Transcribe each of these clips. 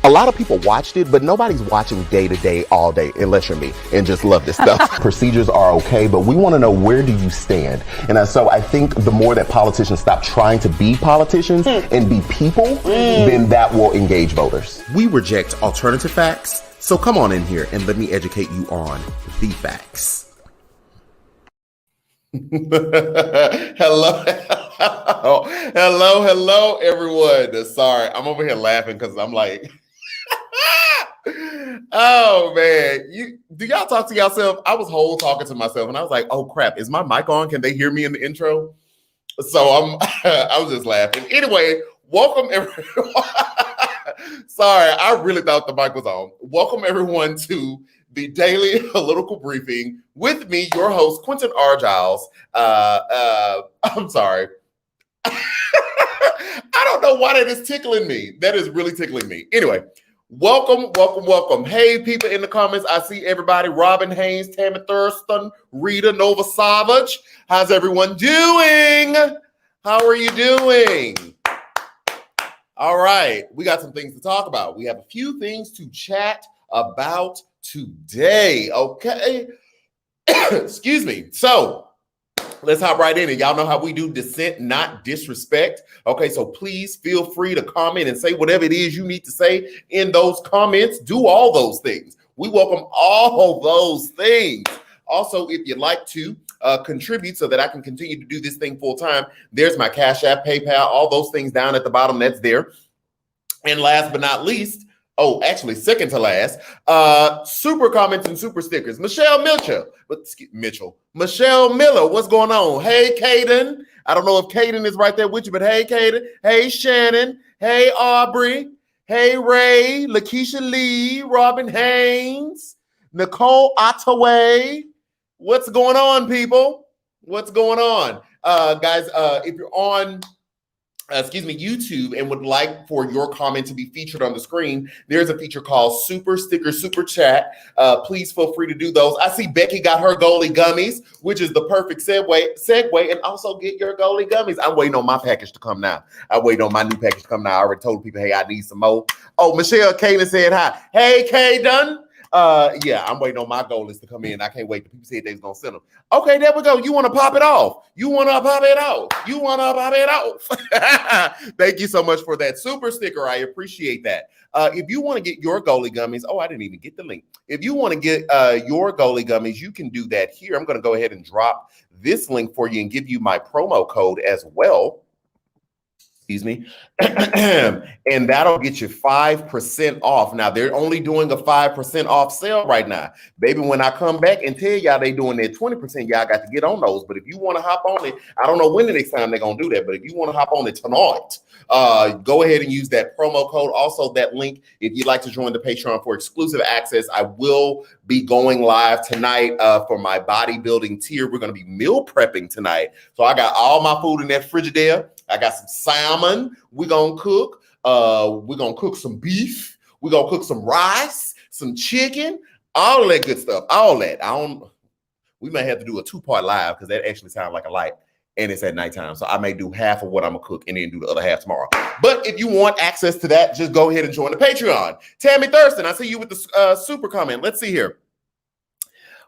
A lot of people watched it, but nobody's watching day to day, all day, unless you're me and just love this stuff. Procedures are okay, but we want to know, where do you stand? And so I think the more that politicians stop trying to be politicians and be people, then that will engage voters. We reject alternative facts, so come on in here and let me educate you on the facts. Hello, everyone. Sorry, I'm over here laughing because I'm like, oh man, do y'all talk to yourself? I was talking to myself and I was like, oh crap, is my mic on? Can they hear me in the intro? So I was just laughing. Anyway, welcome everyone. Sorry, I really thought the mic was on. Welcome everyone to the daily political briefing with me, your host, QuentinRJiles. I'm sorry. I don't know why that is tickling me. That is really tickling me. Anyway, welcome. Hey, people in the comments. I see everybody. Robin Haynes, Tammy Thurston, Rita Nova Savage. How's everyone doing? How are you doing? All right. We got some things to talk about. We have a few things to chat about today. Okay. Excuse me. So let's hop right in. And y'all know how we do: dissent, not disrespect. Okay, so please feel free to comment and say whatever it is you need to say in those comments. Do all those things. We welcome all those things. Also, if you'd like to contribute so that I can continue to do this thing full time, there's my CashApp, PayPal, all those things down at the bottom. That's there. And last but not least, second to last, super comments and super stickers. Michelle Miller, what's going on? Hey, Caden. I don't know if Caden is right there with you, but hey, Caden. Hey, Shannon. Hey, Aubrey. Hey, Ray. Lakeisha Lee. Robin Haynes. Nicole Ottaway. What's going on, people? What's going on? Guys, if you're on YouTube and would like for your comment to be featured on the screen, there's a feature called Super Sticker, Super Chat. Please feel free to do those. I see Becky got her goalie gummies, which is the perfect segue, and also get your goalie gummies. I'm waiting on my package to come now. I'm waiting on my new package to come now. I already told people, hey, I need some more. Oh, Michelle Kaden said hi. Hey, Kaden. Yeah, I'm waiting on my goalies to come in. I can't wait. The people said they was gonna send them. Okay, there we go. You want to pop it off? Thank you so much for that super sticker. I appreciate that. If you want to get your goalie gummies, I didn't even get the link. If you want to get your goalie gummies, you can do that here. I'm going to go ahead and drop this link for you and give you my promo code as well. Excuse me. And that'll get you 5% off. Now, they're only doing a 5% off sale right now. Baby, when I come back and tell y'all they doing their 20%, y'all got to get on those. But if you want to hop on it, I don't know when the next time they're going to do that. But if you want to hop on it tonight, go ahead and use that promo code. Also, that link, if you'd like to join the Patreon for exclusive access, I will be going live tonight for my bodybuilding tier. We're going to be meal prepping tonight. So I got all my food in that Frigidaire. I got some salmon. We're going to cook. We're going to cook some beef. We're going to cook some rice, some chicken, all that good stuff. All that. We may have to do a 2-part live because that actually sounds like a light, and it's at nighttime. So I may do half of what I'm going to cook and then do the other half tomorrow. But if you want access to that, just go ahead and join the Patreon. Tammy Thurston, I see you with the super comment. Let's see here.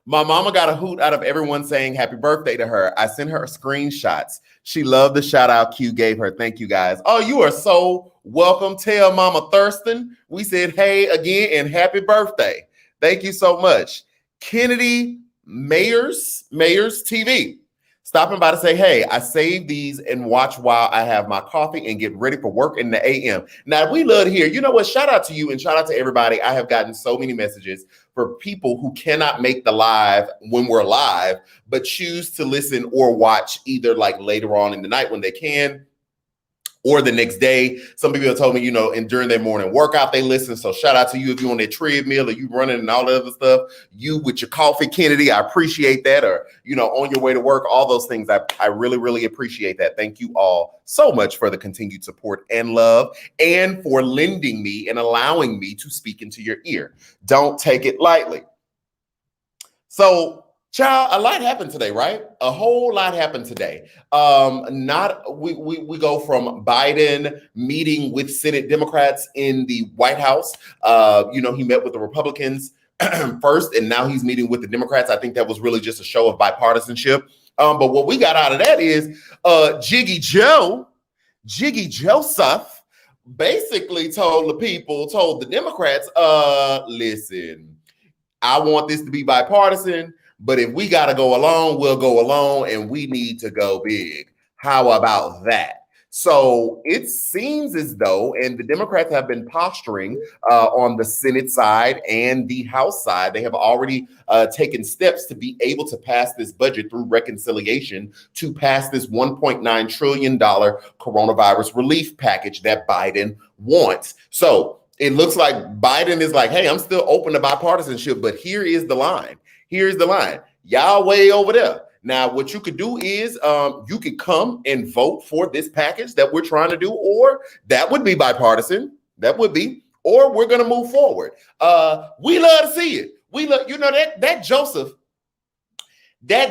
My mama got a hoot out of everyone saying happy birthday to her. I sent her screenshots. She loved the shout out Q gave her. Thank you, guys. Oh, you are so welcome. Tell Mama Thurston we said hey again and happy birthday. Thank you so much. Kennedy Mayers TV. Stopping by to say, hey, I saved these and watch while I have my coffee and get ready for work in the AM. Now, we love to hear, you know what, shout out to you and shout out to everybody. I have gotten so many messages for people who cannot make the live when we're live, but choose to listen or watch either like later on in the night when they can, or the next day. Some people have told me, and during their morning workout, they listen. So shout out to you if you're on that treadmill or you running and all that other stuff. You with your coffee, Kennedy, I appreciate that. Or, on your way to work, all those things. I really, really appreciate that. Thank you all so much for the continued support and love and for lending me and allowing me to speak into your ear. Don't take it lightly. So Child, a lot happened today, right? A whole lot happened today. Not we go from Biden meeting with Senate Democrats in the White House. He met with the Republicans first, and now he's meeting with the Democrats. I think that was really just a show of bipartisanship. But what we got out of that is Jiggy Joseph basically told the Democrats, listen, I want this to be bipartisan. But if we got to go along, we'll go along, and we need to go big. How about that? So it seems as though, and the Democrats have been posturing on the Senate side and the House side, they have already taken steps to be able to pass this budget through reconciliation to pass this $1.9 trillion coronavirus relief package that Biden wants. So it looks like Biden is like, hey, I'm still open to bipartisanship, but here is the line. Here's the line. Y'all way over there. Now, what you could do is you could come and vote for this package that we're trying to do, or that would be bipartisan. That would be, or we're going to move forward. We love to see it. We love, that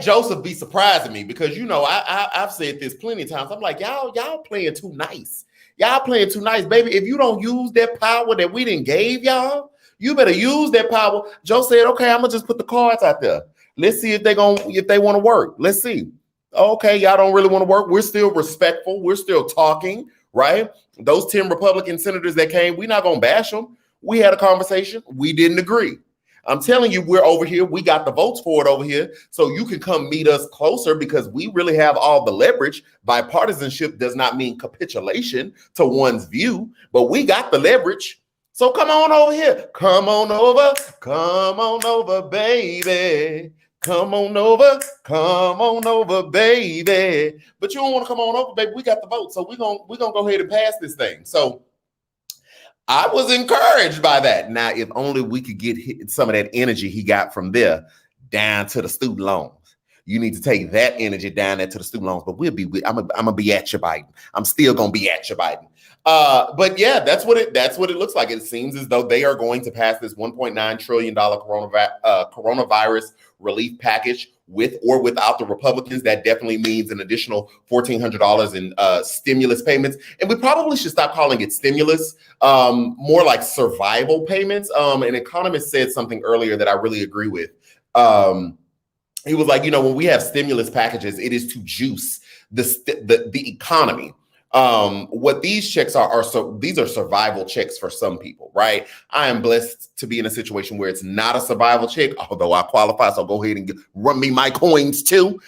Joseph be surprising me because, I've said this plenty of times. I'm like, y'all playing too nice. Y'all playing too nice, baby. If you don't use that power that we didn't gave y'all, you better use that power. Joe said, okay, I'm gonna just put the cards out there. Let's see if they want to work. Let's see. Okay, y'all don't really want to work. We're still respectful. We're still talking, right? Those 10 Republican senators that came, we're not gonna bash them. We had a conversation. We didn't agree. I'm telling you, we're over here. We got the votes for it over here. So you can come meet us closer because we really have all the leverage. Bipartisanship does not mean capitulation to one's view, but we got the leverage. So come on over here. Come on over, baby. Come on over, baby. But you don't want to come on over, baby. We got the vote. So we're gonna go ahead and pass this thing. So I was encouraged by that. Now, if only we could get some of that energy he got from there down to the student loans. You need to take that energy down there to the student loans. But I'm gonna be at you, Biden. I'm still gonna be at you, Biden. But yeah, that's what it looks like. It seems as though they are going to pass this $1.9 trillion coronavirus relief package with or without the Republicans. That definitely means an additional $1,400 in stimulus payments. And we probably should stop calling it stimulus, more like survival payments. An economist said something earlier that I really agree with. He was like, when we have stimulus packages, it is to juice the economy. What these checks are these are survival checks for some people, right? I am blessed to be in a situation where it's not a survival check, although I qualify. So go ahead and run me my coins too.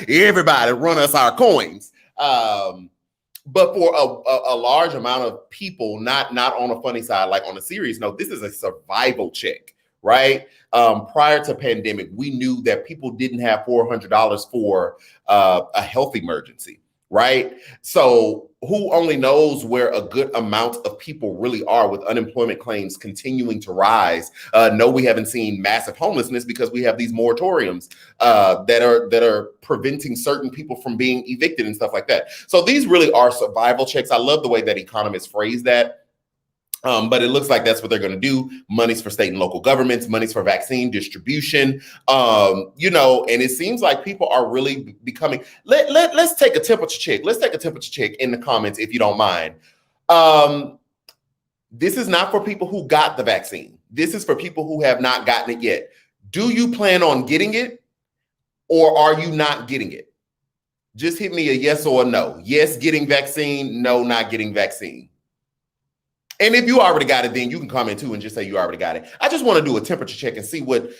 Everybody run us our coins. But for a large amount of people, not on a funny side, like on a serious note, this is a survival check, right? Prior to pandemic, we knew that people didn't have $400 for a health emergency. Right. So who only knows where a good amount of people really are with unemployment claims continuing to rise. No, we haven't seen massive homelessness because we have these moratoriums that are preventing certain people from being evicted and stuff like that. So these really are survival checks. I love the way that economists phrase that. But it looks like that's what they're going to do. Monies for state and local governments, monies for vaccine distribution, and it seems like people are really becoming, let's take a temperature check. Let's take a temperature check in the comments, if you don't mind. This is not for people who got the vaccine. This is for people who have not gotten it yet. Do you plan on getting it, or are you not getting it? Just hit me a yes or a no. Yes, getting vaccine. No, not getting vaccine. And if you already got it, then you can comment too and just say you already got it. I just want to do a temperature check and see what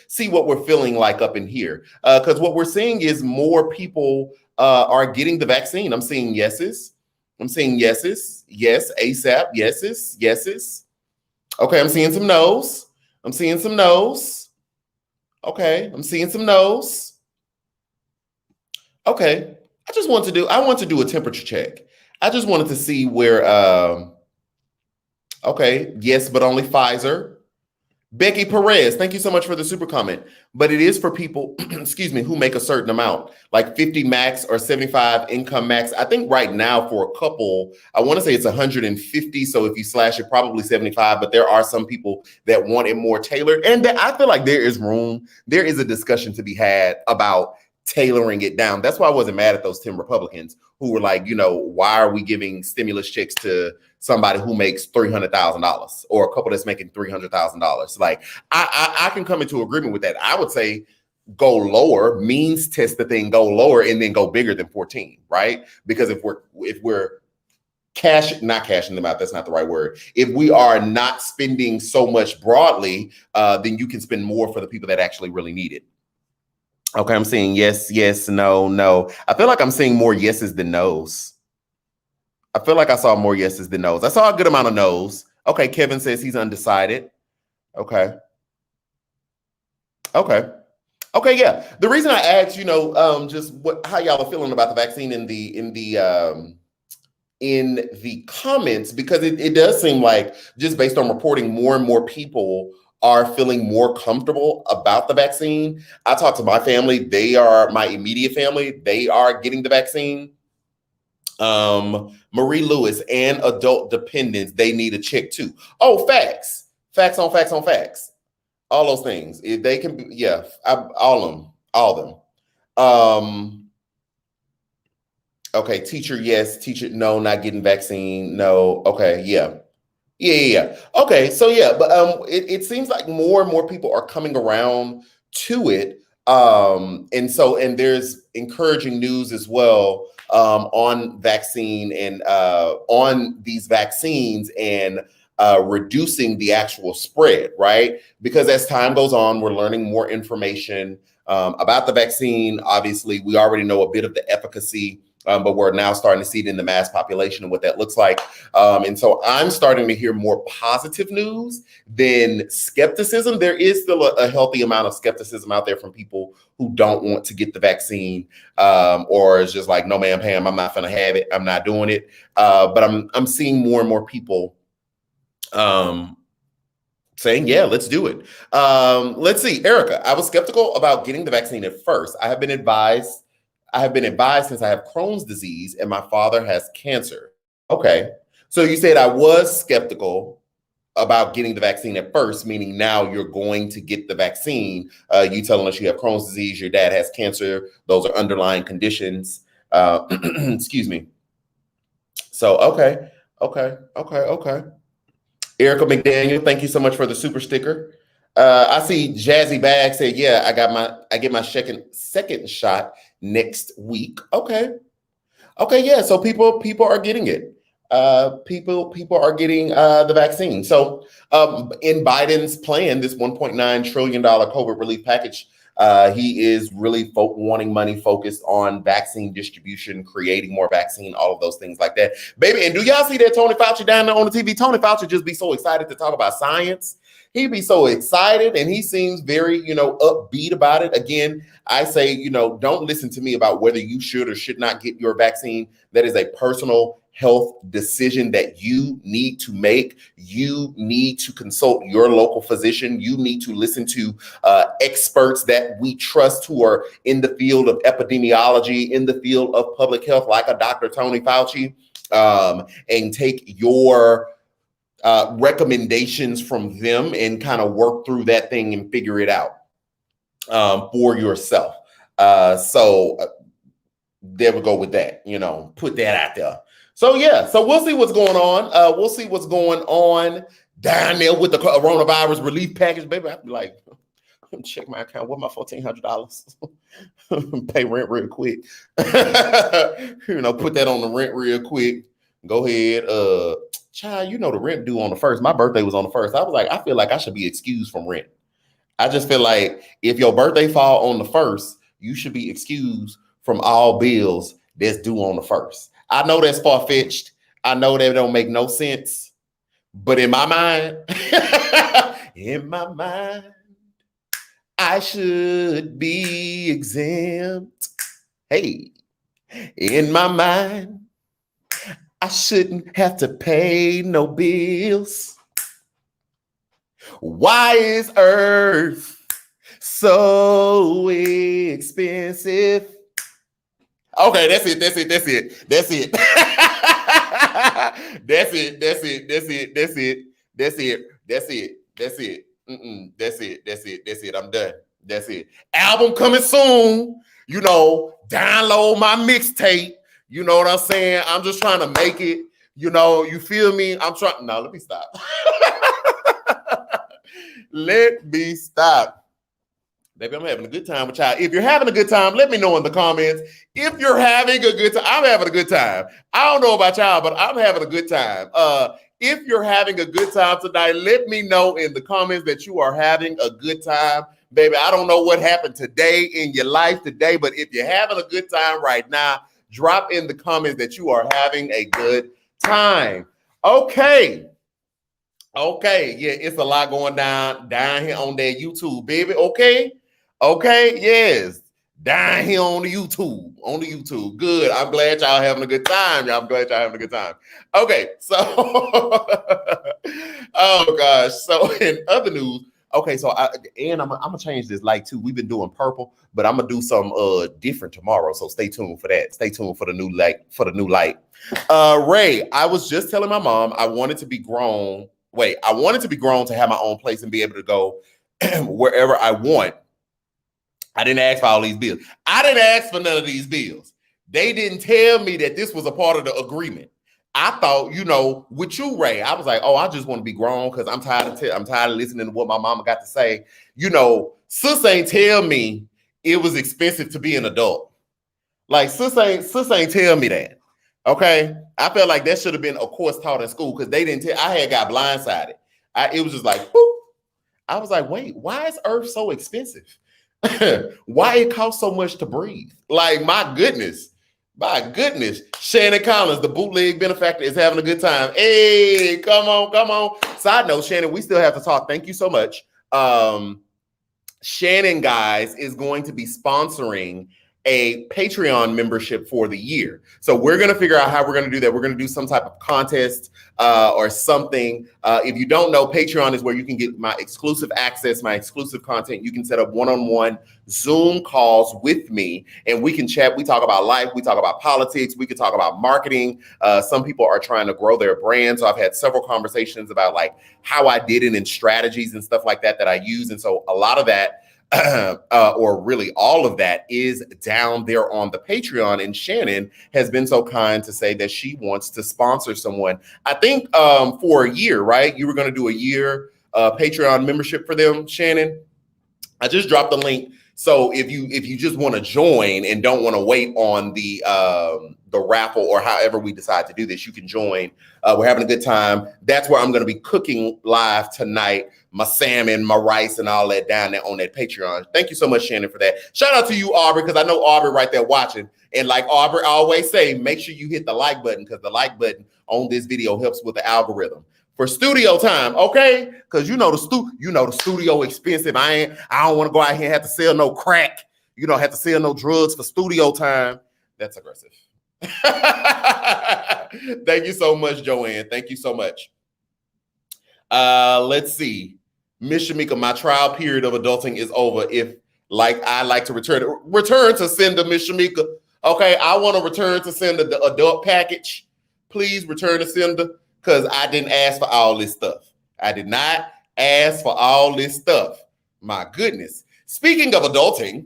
we're feeling like up in here. Because what we're seeing is more people are getting the vaccine. I'm seeing yeses. I'm seeing yeses. Yes, ASAP. Yeses. Yeses. Okay, I'm seeing some no's. I'm seeing some no's. Okay, I'm seeing some no's. Okay, I want to do a temperature check. I just wanted to see where okay, yes, but only Pfizer. Becky Perez, thank you so much for the super comment. But it is for people, excuse me, who make a certain amount, like 50 max or 75 income max. I think right now for a couple, I want to say it's 150. So if you slash it, probably 75. But there are some people that want it more tailored. And I feel like there is room. There is a discussion to be had about tailoring it down. That's why I wasn't mad at those 10 Republicans who were like, why are we giving stimulus checks to somebody who makes $300,000 or a couple that's making $300,000? Like, I can come into agreement with that. I would say go lower, means test the thing, go lower, and then go bigger than 14, right? Because if we're not cashing them out, that's not the right word. If we are not spending so much broadly, then you can spend more for the people that actually really need it. Okay, I'm seeing yes, yes, no, no. I feel like I'm seeing more yeses than nos. I feel like I saw more yeses than nos. I saw a good amount of nos. Okay, Kevin says he's undecided. Okay. Okay. Okay, yeah. The reason I asked, just how y'all are feeling about the vaccine in the comments, because it does seem like, just based on reporting, more and more people are feeling more comfortable about the vaccine. I talked to my family. They are my immediate family. They are getting the vaccine. Marie Lewis and adult dependents, they need a check too. Oh, facts. Facts on facts on facts. All those things. If they can be, yeah, all of them. Okay, teacher, yes. Teacher, no, not getting vaccine. No. Okay, yeah. Yeah. Okay, so yeah, but it seems like more and more people are coming around to it. And there's encouraging news as well on vaccine and on these vaccines and reducing the actual spread, right? Because as time goes on, we're learning more information about the vaccine. Obviously, we already know a bit of the efficacy. But we're now starting to see it in the mass population and what that looks like. And so I'm starting to hear more positive news than skepticism. There is still a healthy amount of skepticism out there from people who don't want to get the vaccine, or it's just like, no, ma'am, Pam, I'm not going to have it. I'm not doing it. But I'm seeing more and more people saying, yeah, let's do it. Let's see, Erica, I was skeptical about getting the vaccine at first. I have been advised since I have Crohn's disease and my father has cancer. Okay. So you said I was skeptical about getting the vaccine at first, meaning now you're going to get the vaccine. You telling us you have Crohn's disease, your dad has cancer. Those are underlying conditions. Excuse me. So, okay. Erica McDaniel, thank you so much for the super sticker. I see Jazzy Bag said, yeah, I get my second shot next week. Okay, yeah. So people are getting it. People are getting the vaccine. So in Biden's plan, this $1.9 trillion COVID relief package, he is really wanting money focused on vaccine distribution, creating more vaccine, all of those things like that, baby. And do y'all see that Tony Fauci down there on the TV? Tony Fauci just be so excited to talk about science. He'd be so excited, and he seems very, upbeat about it. Again, I say, don't listen to me about whether you should or should not get your vaccine. That is a personal health decision that you need to make. You need to consult your local physician. You need to listen to experts that we trust who are in the field of epidemiology, in the field of public health, like a Dr. Tony Fauci, and take your recommendations from them and kind of work through that thing and figure it out for yourself. So there we go with that, put that out there. So yeah, so we'll see what's going on. We'll see what's going on down there with the coronavirus relief package, baby. I'd be like, check my account. What my $1,400? Pay rent real quick. Put that on the rent real quick. Go ahead. Child, the rent due on the 1st. My birthday was on the 1st. I was like, I feel like I should be excused from rent. I just feel like if your birthday fall on the 1st, you should be excused from all bills that's due on the 1st. I know that's far-fetched. I know that don't make no sense. But in my mind, I should be exempt. Hey, in my mind, I shouldn't have to pay no bills. Why is Earth so expensive? Okay, that's it. That's it. That's it. That's it. That's it. That's it. That's it. That's it. That's it. That's it. That's it. That's it. That's it. That's it. I'm done. That's it. Album coming soon. You know, download my mixtape. You know what I'm saying? I'm just trying to make it. You know, you feel me? I'm trying. No, let me stop. Let me stop. Baby, I'm having a good time with y'all. If you're having a good time, let me know in the comments. If you're having a good time, I'm having a good time. I don't know about y'all, but I'm having a good time. If you're having a good time tonight, let me know in the comments that you are having a good time. Baby, I don't know what happened today in your life today, but if you're having a good time right now, drop in the comments that you are having a good time. Okay. Okay, yeah, it's a lot going down here on that YouTube, baby. Okay, yes, down here on the YouTube, Good. I'm glad y'all having a good time. I'm glad y'all having a good time. Okay, so, oh gosh. So in other news, okay, so I'm gonna change this light too. We've been doing purple, but I'm gonna do some different tomorrow. So stay tuned for that. Stay tuned for the new light. Ray, I was just telling my mom I wanted to be grown. I wanted to be grown to have my own place and be able to go wherever I want. I didn't ask for all these bills. I didn't ask for none of these bills. They didn't tell me that this was a part of the agreement. I thought, you know, with you, Ray, I was like, oh, I just want to be grown because I'm tired of listening to what my mama got to say. You know, sis ain't tell me it was expensive to be an adult. Like sis ain't tell me that. Okay, I felt like that should have been a course taught in school because they didn't tell. I had got blindsided. It was just like, boop. I was like, wait, why is Earth so expensive? Why it costs so much to breathe? Like, my goodness. Shannon Collins, the bootleg benefactor, is having a good time. Hey, come on. Side note, Shannon, we still have to talk. Thank you so much. Shannon, guys, is going to be sponsoring a Patreon membership for the year. So we're going to figure out how we're going to do that. We're going to do some type of contest or something. If you don't know, Patreon is where you can get my exclusive access, my exclusive content. You can set up one-on-one Zoom calls with me and we can chat. We talk about life. We talk about politics. We can talk about marketing. Some people are trying to grow their brand. So I've had several conversations about like how I did it and strategies and stuff like that I use. And so a lot of that or really all of that is down there on the Patreon. And Shannon has been so kind to say that she wants to sponsor someone. I think for a year, right? You were going to do a year Patreon membership for them, Shannon. I just dropped the link. So if you just want to join and don't want to wait on the raffle or however we decide to do this, you can join. We're having a good time. That's where I'm going to be cooking live tonight. My salmon, my rice, and all that down there on that Patreon. Thank you so much, Shannon, for that. Shout out to you, Aubrey, because I know Aubrey right there watching. And like Aubrey always say, make sure you hit the like button because the like button on this video helps with the algorithm. For studio time, okay? Because you know the studio expensive. I don't want to go out here and have to sell no crack. You don't have to sell no drugs for studio time. That's aggressive. Thank you so much, Joanne. Thank you so much. Let's see. Miss Shamika, my trial period of adulting is over. If I like to return to sender, Miss Shamika. Okay, I want to return to sender the adult package. Please return to sender. Because I didn't ask for all this stuff. I did not ask for all this stuff. My goodness. Speaking of adulting,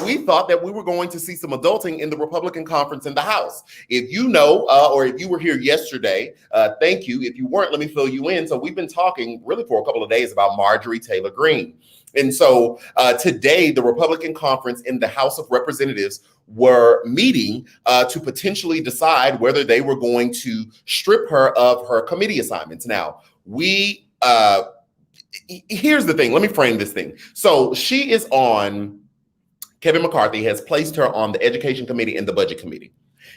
we thought that we were going to see some adulting in the Republican conference in the House. If you know, or if you were here yesterday, thank you. If you weren't, let me fill you in. So we've been talking really for a couple of days about Marjorie Taylor Greene. And so today, the Republican conference in the House of Representatives were meeting to potentially decide whether they were going to strip her of her committee assignments. Now, here's the thing. Let me frame this thing. So she is on, Kevin McCarthy has placed her on the Education Committee and the Budget Committee.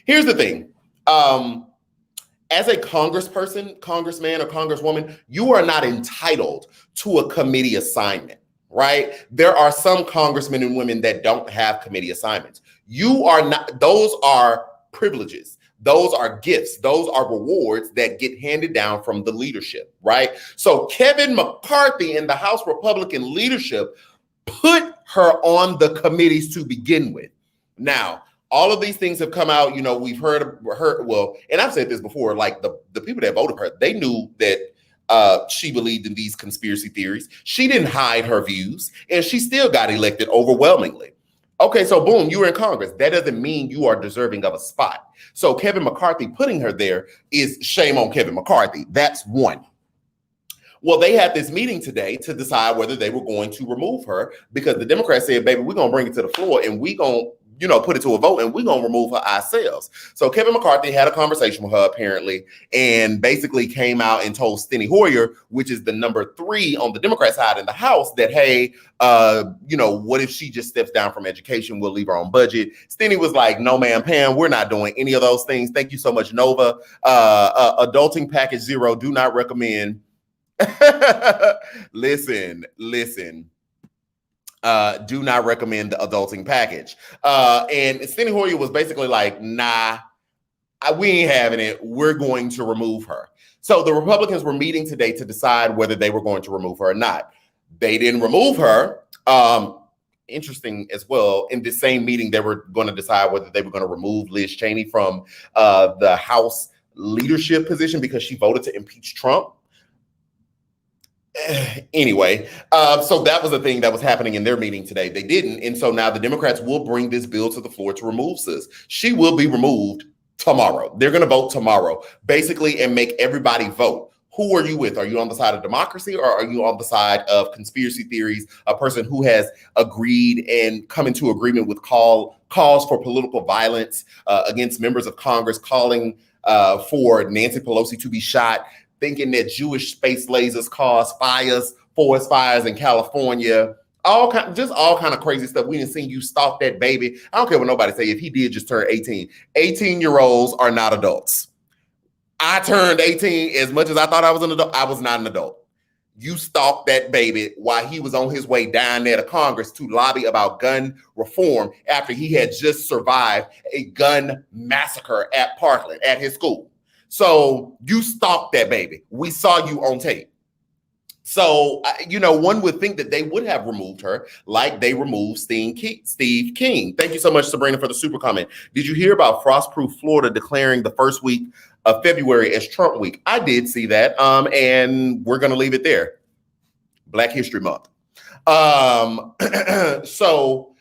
Here's the thing. As a congressperson, congressman, or congresswoman, you are not entitled to a committee assignment. Right? There are some congressmen and women that don't have committee assignments. You are not, those are privileges. Those are gifts. Those are rewards that get handed down from the leadership, right? So Kevin McCarthy and the House Republican leadership put her on the committees to begin with. Now, all of these things have come out. We've heard, well, and I've said this before, like the people that voted for her, they knew that she believed in these conspiracy theories. She didn't hide her views, and she still got elected overwhelmingly. Okay, so boom, you were in Congress. That doesn't mean you are deserving of a spot. So Kevin McCarthy putting her there is shame on Kevin McCarthy. That's one. Well, they had this meeting today to decide whether they were going to remove her, because the Democrats said, baby, we're going to bring it to the floor and we're going to, put it to a vote and we're going to remove her ourselves. So Kevin McCarthy had a conversation with her apparently, and basically came out and told Steny Hoyer, which is the number 3 on the Democrat side in the House, that, hey, what if she just steps down from education? We'll leave her on budget. Steny was like, no, ma'am, Pam, we're not doing any of those things. Thank you so much, Nova. Adulting package 0, do not recommend. Listen. Do not recommend the adulting package. And Steny Hoyer was basically like, nah, we ain't having it. We're going to remove her. So the Republicans were meeting today to decide whether they were going to remove her or not. They didn't remove her. Interesting as well. In this same meeting, they were going to decide whether they were going to remove Liz Cheney from the House leadership position because she voted to impeach Trump. Anyway, so that was the thing that was happening in their meeting today. They didn't. And so now the Democrats will bring this bill to the floor to remove sis. She will be removed tomorrow. They're going to vote tomorrow, basically, and make everybody vote. Who are you with? Are you on the side of democracy, or are you on the side of conspiracy theories? A person who has agreed and come into agreement with calls for political violence against members of Congress, calling for Nancy Pelosi to be shot, thinking that Jewish space lasers cause forest fires in California, all kind of crazy stuff. We didn't see you stalk that baby. I don't care what nobody say. If he did just turn 18, 18-year-olds are not adults. I turned 18. As much as I thought I was an adult, I was not an adult. You stalked that baby while he was on his way down there to Congress to lobby about gun reform after he had just survived a gun massacre at Parkland, at his school. So you stalked that baby. We saw you on tape. So, one would think that they would have removed her like they removed Steve King. Thank you so much, Sabrina, for the super comment. Did you hear about Frostproof Florida declaring the first week of February as Trump week? I did see that, and we're going to leave it there. Black History Month. So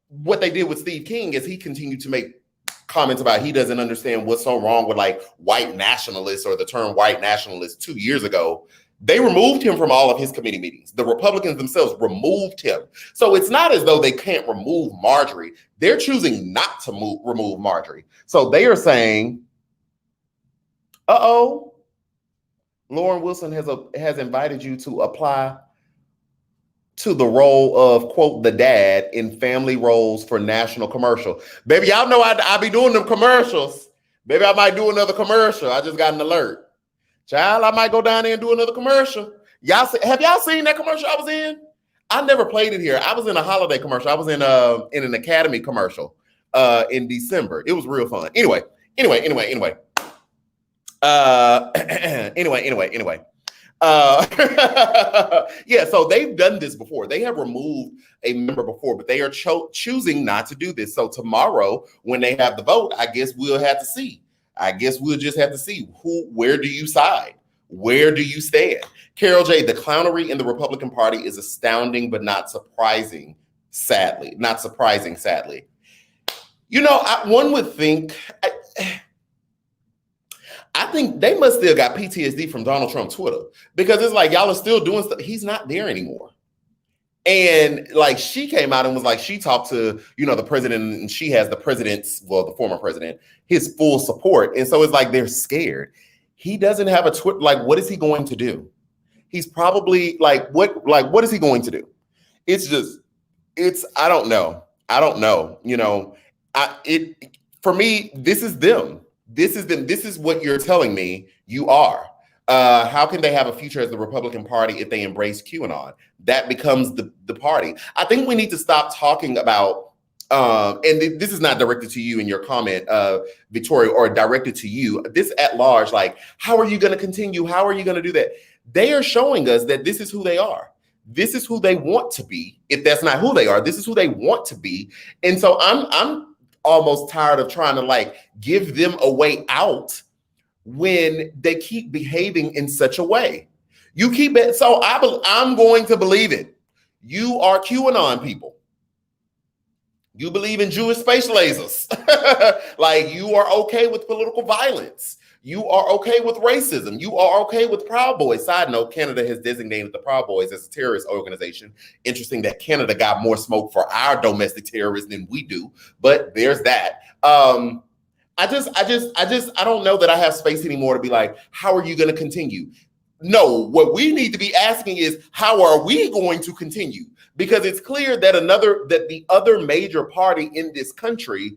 what they did with Steve King is he continued to make comments about he doesn't understand what's so wrong with like white nationalists or the term white nationalist 2 years ago. They removed him from all of his committee meetings. The Republicans themselves removed him. So it's not as though they can't remove Marjorie. They're choosing not to remove Marjorie. So they are saying, Lauren Wilson has invited you to apply to the role of, quote, the dad in family roles for national commercial. Baby, y'all know I be doing them commercials. Baby, I might do another commercial. I just got an alert. Child, I might go down there and do another commercial. Have y'all seen that commercial I was in? I never played it here. I was in a holiday commercial. I was in an Academy commercial in December. It was real fun. Anyway. Yeah, so they've done this before. They have removed a member before, but they are choosing not to do this. So tomorrow, when they have the vote, I guess we'll have to see. I guess we'll just have to see where do you side? Where do you stand? Carol J., the clownery in the Republican Party is astounding, but not surprising, sadly. Not surprising, sadly. One would think, I think they must still got PTSD from Donald Trump Twitter, because it's like y'all are still doing stuff. He's not there anymore. And like she came out and was like, she talked to, the president, and she has the president's, the former president, his full support. And so it's like they're scared. He doesn't have a Twitter. Like, what is he going to do? He's probably what is he going to do? I don't know. For me, this is them. This is them. This is what you're telling me you are. How can they have a future as the Republican Party if they embrace QAnon? That becomes the party. I think we need to stop talking about This is not directed to you in your comment, Victoria, or directed to you. This at large, like, how are you going to continue? How are you going to do that? They are showing us that this is who they are. This is who they want to be. If that's not who they are, this is who they want to be. And so I'm almost tired of trying to like give them a way out when they keep behaving in such a way. You keep it. So I'm going to believe it. You are QAnon people. You believe in Jewish space lasers. Like, you are okay with political violence. You are okay with racism. You are okay with Proud Boys. Side note, Canada has designated the Proud Boys as a terrorist organization. Interesting that Canada got more smoke for our domestic terrorism than we do, but there's that. I don't know that I have space anymore to be like, how are you going to continue? No, what we need to be asking is, how are we going to continue? Because it's clear that the other major party in this country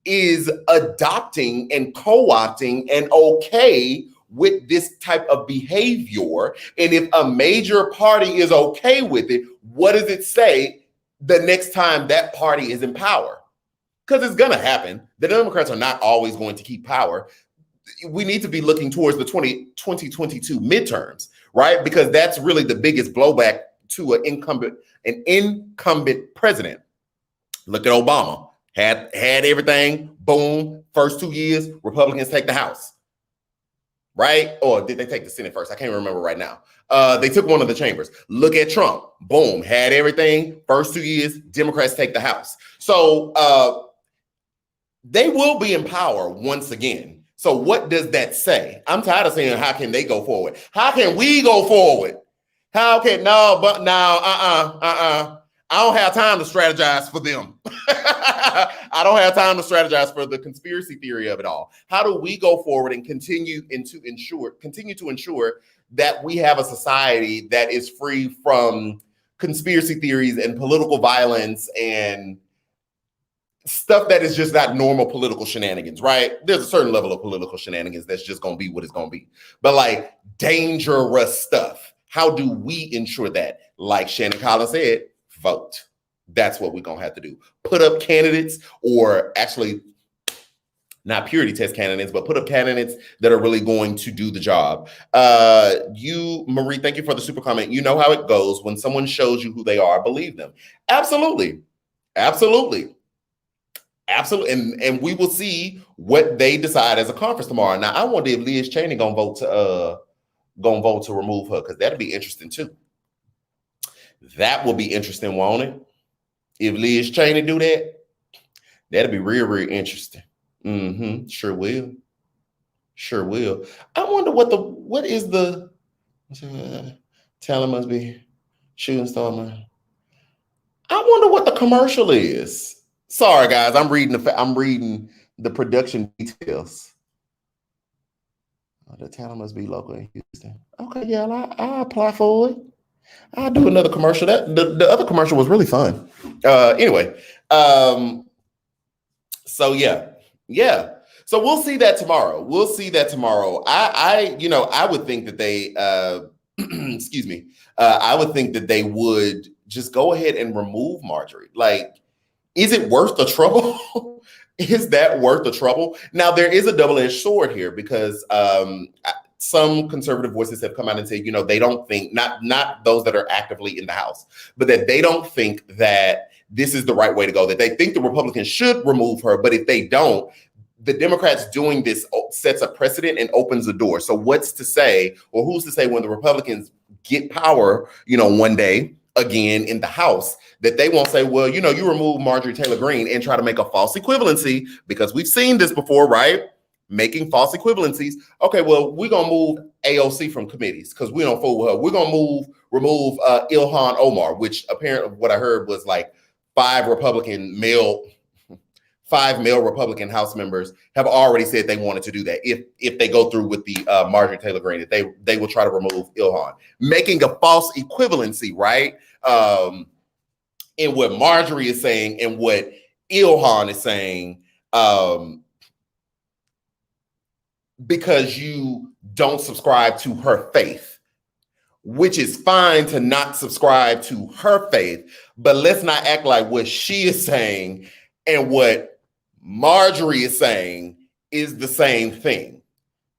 is adopting and co-opting and okay with this type of behavior. And if a major party is okay with it, what does it say the next time that party is in power? Because it's going to happen. The Democrats are not always going to keep power. We need to be looking towards the 2022 midterms, right? Because that's really the biggest blowback to an incumbent president. Look at Obama. Had everything, boom, first 2 years, Republicans take the House, right? Or did they take the Senate first? I can't remember right now. They took one of the chambers. Look at Trump, boom, had everything, first 2 years, Democrats take the House. So they will be in power once again. So what does that say? I'm tired of saying, how can they go forward? How can we go forward? I don't have time to strategize for them. I don't have time to strategize for the conspiracy theory of it all. How do we go forward and continue to ensure that we have a society that is free from conspiracy theories and political violence and stuff that is just not normal political shenanigans, right? There's a certain level of political shenanigans that's just going to be what it's going to be. But like dangerous stuff, how do we ensure that? Like Shannon Collins said, vote. That's what we're going to have to do. Put up candidates, or actually not purity test candidates, but put up candidates that are really going to do the job. Marie, thank you for the super comment. You know how it goes. When someone shows you who they are, believe them. Absolutely. Absolutely. Absolutely. And we will see what they decide as a conference tomorrow. Now, I wonder if Liz Cheney gonna vote to remove her, because that'll be interesting too. That will be interesting, won't it? If Liz Cheney do that, that'll be real, real interesting. Sure will. Sure will. I wonder what is the talent must be shooting star man. I wonder what the commercial is. Sorry, guys, I'm reading the production details. The talent must be local in Houston. Okay, yeah, I'll apply for it. I'll do another commercial. The other commercial was really fun. Anyway, so yeah. So we'll see that tomorrow. I would think that they, excuse me. I would think that they would just go ahead and remove Marjorie. Like, is it worth the trouble? Is that worth the trouble? Now, there is a double-edged sword here, because some conservative voices have come out and said, they don't think, not those that are actively in the House, but that they don't think that this is the right way to go, that they think the Republicans should remove her, but if they don't, the Democrats doing this sets a precedent and opens the door. So what's to say, or who's to say when the Republicans get power, one day again in the House, that they won't say, well, you remove Marjorie Taylor Greene and try to make a false equivalency, because we've seen this before, right? Making false equivalencies. Okay, well, we're going to move AOC from committees because we don't fool with her. We're going to remove Ilhan Omar, which apparently what I heard was like 5 male Republican House members have already said they wanted to do that. If they go through with the Marjorie Taylor Greene, that they will try to remove Ilhan, making a false equivalency, right? In what Marjorie is saying and what Ilhan is saying, because you don't subscribe to her faith. which is fine to not subscribe to her faith, but let's not act like what she is saying and what Marjorie is saying is the same thing.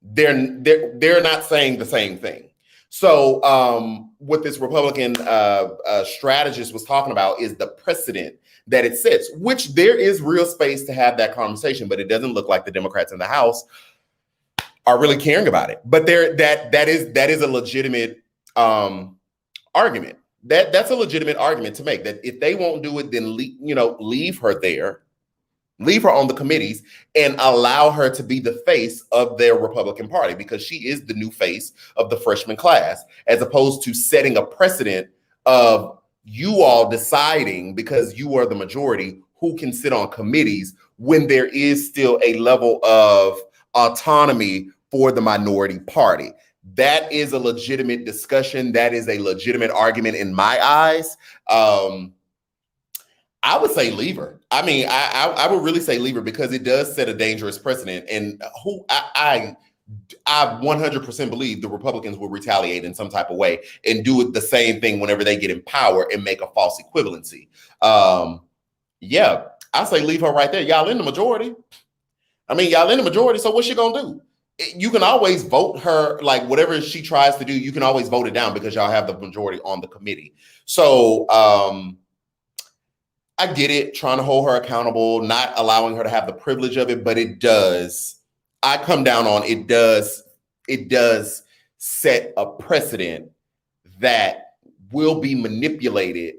They're not saying the same thing. So what this Republican strategist was talking about is the precedent that it sets, which there is real space to have that conversation, but it doesn't look like the Democrats in the House are really caring about it. But that is a legitimate argument. That's a legitimate argument to make, that if they won't do it, then leave her there. Leave her on the committees and allow her to be the face of their Republican Party, because she is the new face of the freshman class, as opposed to setting a precedent of you all deciding, because you are the majority, who can sit on committees when there is still a level of autonomy for the minority party. That is a legitimate discussion. That is a legitimate argument in my eyes. I would say leave her. I mean, I would really say leave her, because it does set a dangerous precedent. And I 100% believe the Republicans will retaliate in some type of way and do it the same thing whenever they get in power and make a false equivalency. Yeah, I say leave her right there. Y'all in the majority. I mean, y'all in the majority. So what's she gonna do? You can always vote her, like whatever she tries to do, you can always vote it down because y'all have the majority on the committee. So I get it, trying to hold her accountable, not allowing her to have the privilege of it, but it does. I come down on it does set a precedent that will be manipulated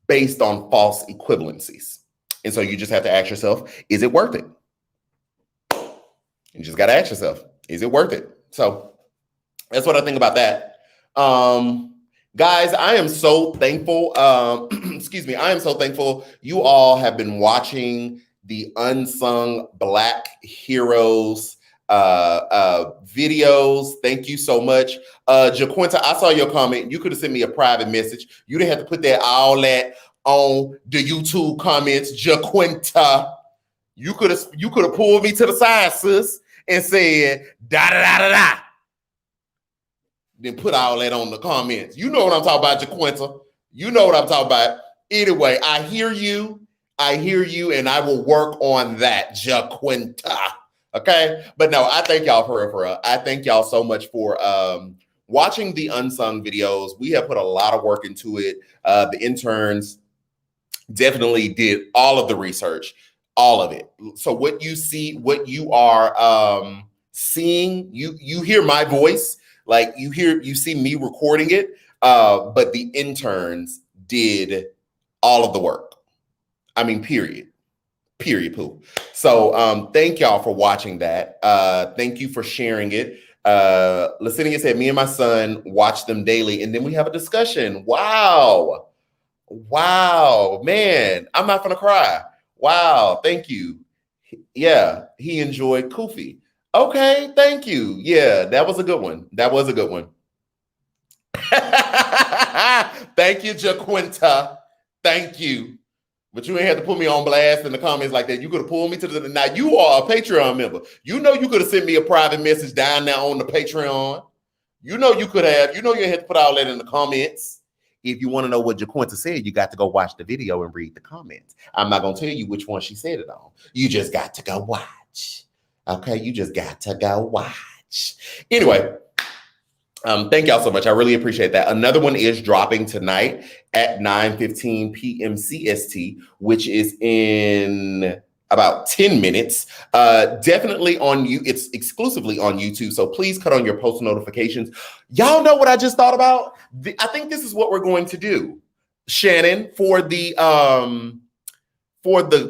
based on false equivalencies. And so you just have to ask yourself, is it worth it? You just got to ask yourself, is it worth it? So that's what I think about that. Guys, I am so thankful. Excuse me. I am so thankful you all have been watching the Unsung Black Heroes videos. Thank you so much. JaQuenta, I saw your comment. You could have sent me a private message. You didn't have to put all that on the YouTube comments. JaQuenta, you could have pulled me to the side, sis, and said da da da da da. Then put all that on the comments. You know what I'm talking about, JaQuenta. You know what I'm talking about. Anyway, I hear you, and I will work on that, JaQuenta. Okay? But no, I thank y'all for I thank y'all so much for watching the Unsung videos. We have put a lot of work into it. The interns definitely did all of the research, all of it. So what you see, what you are seeing, you hear my voice. Like you see me recording it, but the interns did all of the work. I mean, period, poo. So thank y'all for watching that. Thank you for sharing it. Licinia said, me and my son watch them daily, and then we have a discussion. Wow, man, I'm not gonna cry. Wow, thank you. Yeah, he enjoyed Kofi. Okay, thank you. Yeah, that was a good one. Thank you, JaQuenta. Thank you. But you ain't had to put me on blast in the comments like that. You could have pulled me to the... Now, you are a Patreon member. You know you could have sent me a private message down there on the Patreon. You know you could have. You know you had to put all that in the comments. If you want to know what JaQuenta said, you got to go watch the video and read the comments. I'm not going to tell you which one she said it on. You just got to go watch. Okay, you just got to go watch. Anyway, thank y'all so much. I really appreciate that. Another one is dropping tonight at 9:15 p.m. CST, which is in about 10 minutes. Definitely on you. It's exclusively on YouTube. So please cut on your post notifications. Y'all know what I just thought about? I think this is what we're going to do, Shannon, for the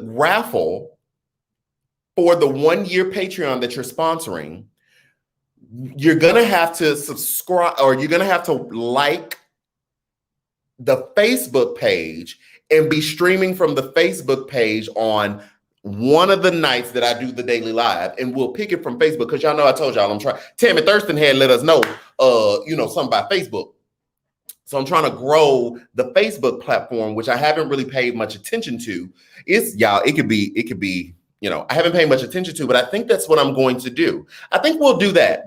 raffle. For the 1-year Patreon that you're sponsoring, you're going to have to subscribe, or you're going to have to like the Facebook page and be streaming from the Facebook page on one of the nights that I do the daily live. And we'll pick it from Facebook, because y'all know I told y'all I'm trying. Tammy Thurston had let us know, something about Facebook. So I'm trying to grow the Facebook platform, which I haven't really paid much attention to. It could be, I haven't paid much attention to, but I think that's what I'm going to do. I think we'll do that.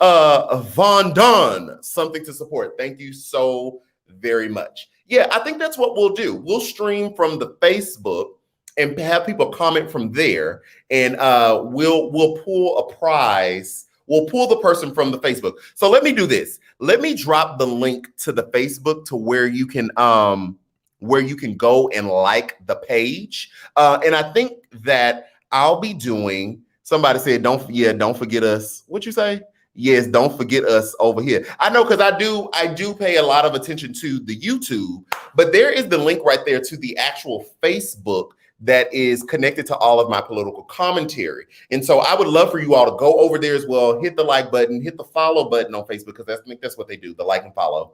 Von Don, something to support. Thank you so very much. Yeah, I think that's what we'll do. We'll stream from the Facebook and have people comment from there, and we'll pull a prize. We'll pull the person from the Facebook. So let me do this. Let me drop the link to the Facebook to where you can go and like the page. And I think that I'll be doing. Somebody said, don't forget us. What you say? Yes, don't forget us over here. I know, because I do pay a lot of attention to the YouTube, but there is the link right there to the actual Facebook that is connected to all of my political commentary. And so I would love for you all to go over there as well, hit the like button, hit the follow button on Facebook, because I think that's what they do, the like and follow.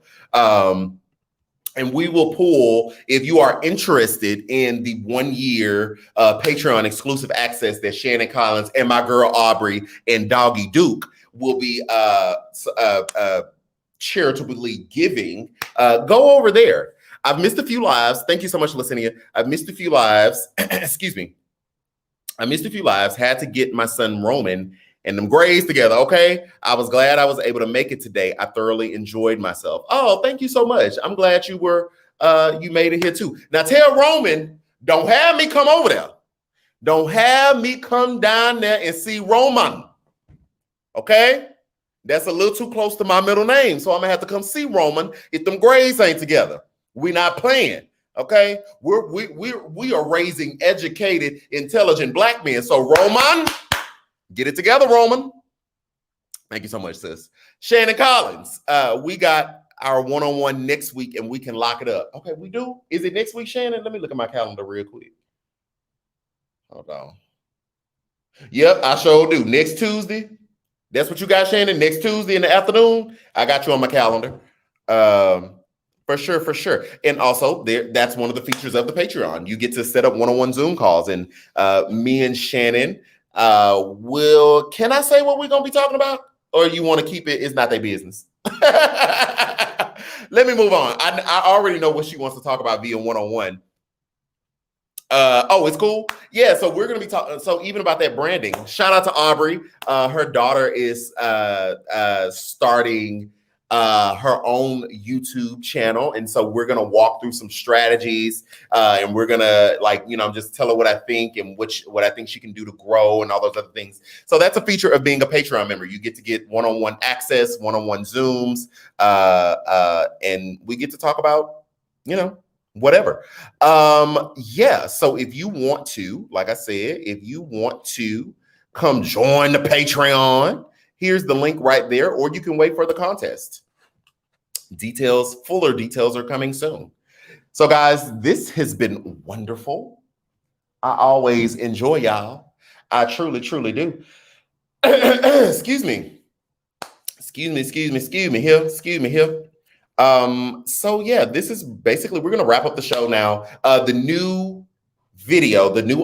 And we will pull, if you are interested in the 1 year Patreon exclusive access that Shannon Collins and my girl Aubrey and Doggy Duke will be charitably giving, go over there. I've missed a few lives. Thank you so much, Licinia. I've missed a few lives. Excuse me. I missed a few lives. Had to get my son Roman and them grades together. Okay. I was glad I was able to make it today. I thoroughly enjoyed myself. Oh, thank you so much. I'm glad you made it here too. Now tell Roman, don't have me come over there. Don't have me come down there and see Roman. Okay. That's a little too close to my middle name. So I'm gonna have to come see Roman if them grades ain't together. We not playing. Okay. We are raising educated, intelligent Black men. So Roman, get it together, Roman. Thank you so much, sis. Shannon Collins, we got our one-on-one next week and we can lock it up. Okay, we do? Is it next week, Shannon? Let me look at my calendar real quick. Hold on. Yep, I sure do. Next Tuesday. That's what you got, Shannon? Next Tuesday in the afternoon? I got you on my calendar. For sure. And also, that's one of the features of the Patreon. You get to set up one-on-one Zoom calls, and me and Shannon can I say what we're gonna be talking about, or you want to keep it? It's not their business. Let me move on. I already know what she wants to talk about via one-on-one. Oh, it's cool. Yeah, so we're gonna be talking. So even about that branding. Shout out to Aubrey. Her daughter is starting her own YouTube channel, and so we're gonna walk through some strategies, and we're gonna just tell her what I think and what I think she can do to grow and all those other things. So that's a feature of being a Patreon member. You get to get one-on-one access, one-on-one Zooms, and we get to talk about whatever. Yeah. So if you want to, like I said, if you want to come join the Patreon, here's the link right there, or you can wait for the contest. Fuller details are coming soon. So guys, this has been wonderful. I always enjoy y'all. I truly, truly do. Excuse me here. So yeah, this is basically, we're going to wrap up the show now. The new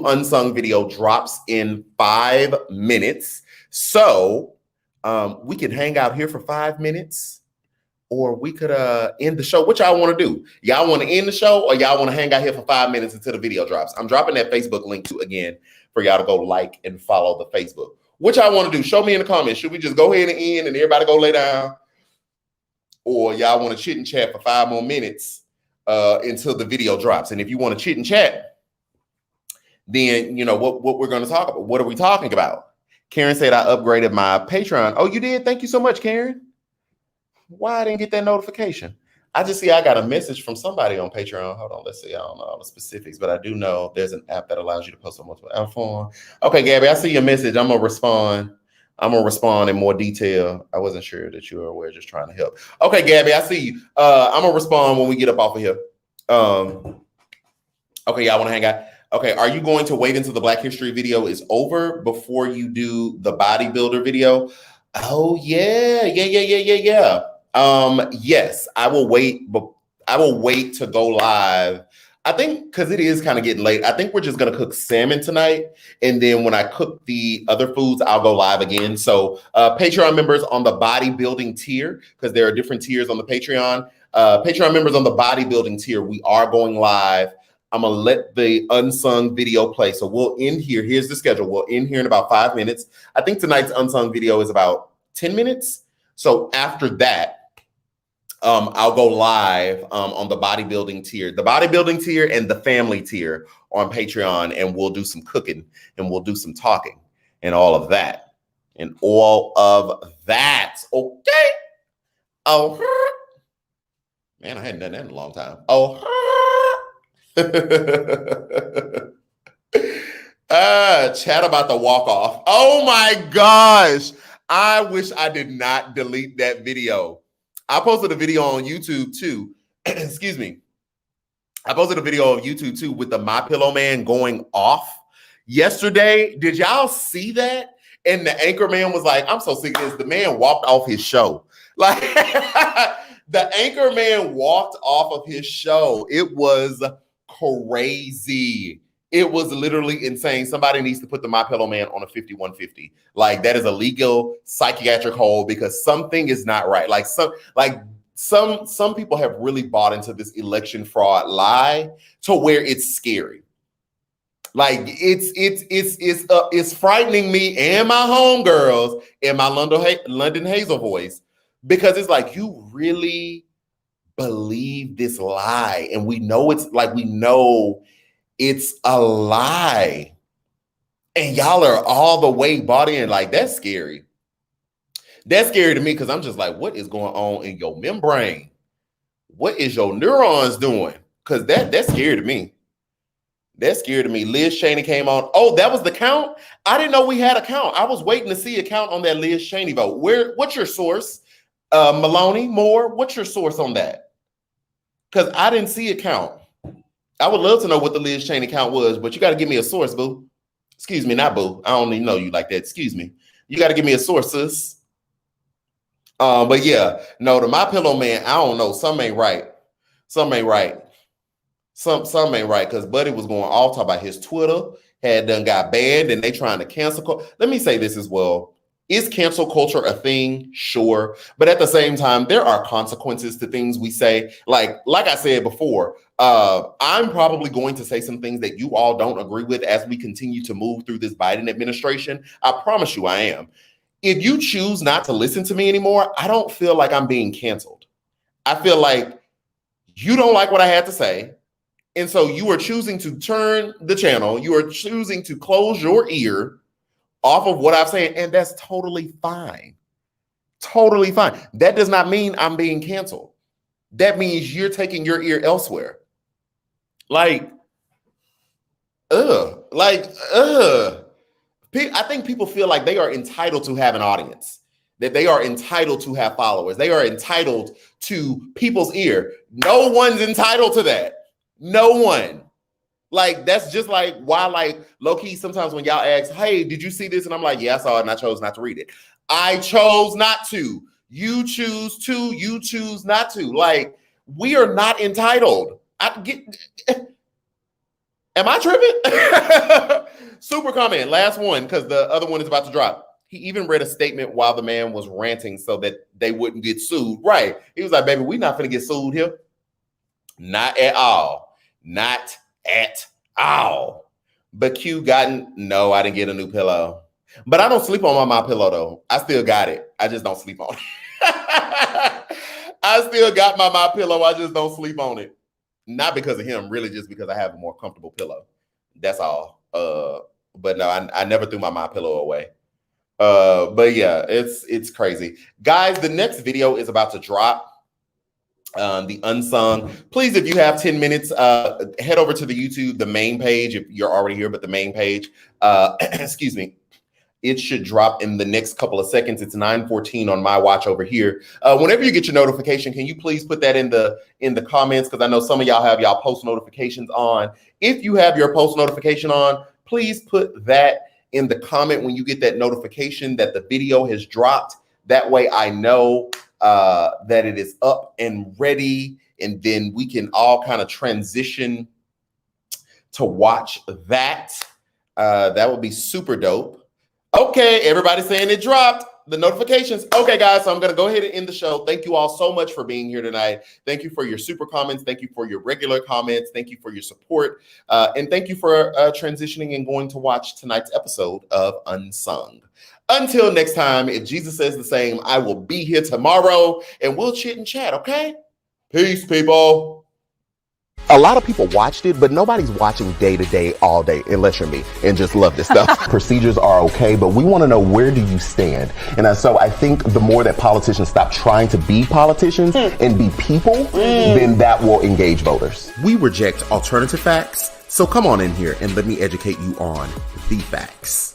unsung video drops in 5 minutes. So we can hang out here for 5 minutes, or we could end the show. What y'all want to do? Y'all want to end the show, or y'all want to hang out here for 5 minutes until the video drops? I'm dropping that Facebook link too, again, for y'all to go like and follow the Facebook. What y'all want to do? Show me in the comments. Should we just go ahead and end and everybody go lay down? Or y'all want to chit and chat for 5 more minutes until the video drops? And if you want to chit and chat, then what we're going to talk about. What are we talking about? Karen said I upgraded my Patreon. Oh, you did? Thank you so much, Karen. Why I didn't get that notification? I just see I got a message from somebody on Patreon. Hold on, let's see. I don't know all the specifics, but I do know there's an app that allows you to post on multiple platforms. Okay, Gabby, I see your message. I'm gonna respond in more detail. I wasn't sure that you were aware, just trying to help. Okay, Gabby, I see you. I'm gonna respond when we get up off of here. Okay, y'all want to hang out? Okay, are you going to wait until the Black History video is over before you do the bodybuilder video? Oh yeah. Yes, I will wait, but I will wait to go live. I think because it is kind of getting late. I think we're just gonna cook salmon tonight, and then when I cook the other foods, I'll go live again. So Patreon members on the bodybuilding tier, because there are different tiers on the Patreon. Patreon members on the bodybuilding tier, we are going live. I'm gonna let the unsung video play. So we'll end here. Here's the schedule. We'll end here in about 5 minutes. I think tonight's unsung video is about 10 minutes. So after that, I'll go live on the bodybuilding tier and the family tier on Patreon, and we'll do some cooking and we'll do some talking and all of that. And all of that. Okay. Oh, man, I hadn't done that in a long time. Oh, chat about the walk off. Oh my gosh. I wish I did not delete that video. I posted a video on YouTube too. Excuse me. I posted a video on YouTube too with the My Pillow man going off yesterday. Did y'all see that? And the anchor man was like, I'm so sick of this. The man walked off his show. Like the anchor man walked off of his show. It was crazy. It was literally insane. Somebody needs to put the My Pillow man on a 5150. Like that is a legal psychiatric hold because something is not right. Like some people have really bought into this election fraud lie to where it's scary. Like it's frightening me and my homegirls and my London Hazel voice because it's like you really believe this lie, and we know it's a lie, and y'all are all the way bought in. Like that's scary. That's scary to me because I'm just like, what is going on in your membrane? What is your neurons doing? Because that's scary to me. That's scary to me. Liz Cheney came on. Oh, that was the count? I didn't know we had a count. I was waiting to see a count on that Liz Cheney vote. What's your source? Maloney Moore, what's your source on that? Because I didn't see a count. I would love to know what the Liz Cheney count was, but you got to give me a source, boo. Excuse me, not boo. I don't even know you like that. Excuse me. You got to give me a source, sis. But yeah, no, the My Pillow man, I don't know. Something ain't right. Something ain't right. Something ain't right because Buddy was going all talk about his Twitter had done got banned and they trying to cancel. Let me say this as well. Is cancel culture a thing? Sure. But at the same time, there are consequences to things we say. Like I said before, I'm probably going to say some things that you all don't agree with as we continue to move through this Biden administration. I promise you I am. If you choose not to listen to me anymore, I don't feel like I'm being canceled. I feel like you don't like what I had to say. And so you are choosing to turn the channel. You are choosing to close your ear off of what I'm saying. And that's totally fine. Totally fine. That does not mean I'm being canceled. That means you're taking your ear elsewhere. I think people feel like they are entitled to have an audience, that they are entitled to have followers. They are entitled to people's ear. No one's entitled to that. No one. Like, that's just like why, like, low-key, sometimes when y'all ask, hey, did you see this? And I'm like, yeah, I saw it and I chose not to read it. I chose not to. You choose to. You choose not to. Like, we are not entitled. Am I tripping? Super comment, last one, because the other one is about to drop. He even read a statement while the man was ranting so that they wouldn't get sued. Right. He was like, baby, we're not going to get sued here. Not at all. Not at all. But Q no, I didn't get a new pillow. But I don't sleep on my pillow though. I still got it. I just don't sleep on it. I still got my pillow. I just don't sleep on it. Not because of him, really just because I have a more comfortable pillow. That's all. But no, I never threw my pillow away. But yeah, it's crazy. Guys, the next video is about to drop. The unsung. Please, if you have 10 minutes, head over to the YouTube, the main page, if you're already here, but the main page, excuse me, it should drop in the next couple of seconds. It's 9:14 on my watch over here. Whenever you get your notification, can you please put that in the comments? Because I know some of y'all have y'all post notifications on. If you have your post notification on, please put that in the comment when you get that notification that the video has dropped. That way I know that it is up and ready, and then we can all kind of transition to watch that. That would be super dope. Okay, everybody's saying it dropped. The notifications. Okay, guys, so I'm going to go ahead and end the show. Thank you all so much for being here tonight. Thank you for your super comments. Thank you for your regular comments. Thank you for your support. And thank you for transitioning and going to watch tonight's episode of Unsung. Until next time, if Jesus says the same, I will be here tomorrow and we'll chit and chat, okay? Peace, people. A lot of people watched it, but nobody's watching day to day, all day, unless you're me and just love this stuff. Procedures are okay, but we want to know, where do you stand? And so I think the more that politicians stop trying to be politicians and be people, then that will engage voters. We reject alternative facts, so come on in here and let me educate you on the facts.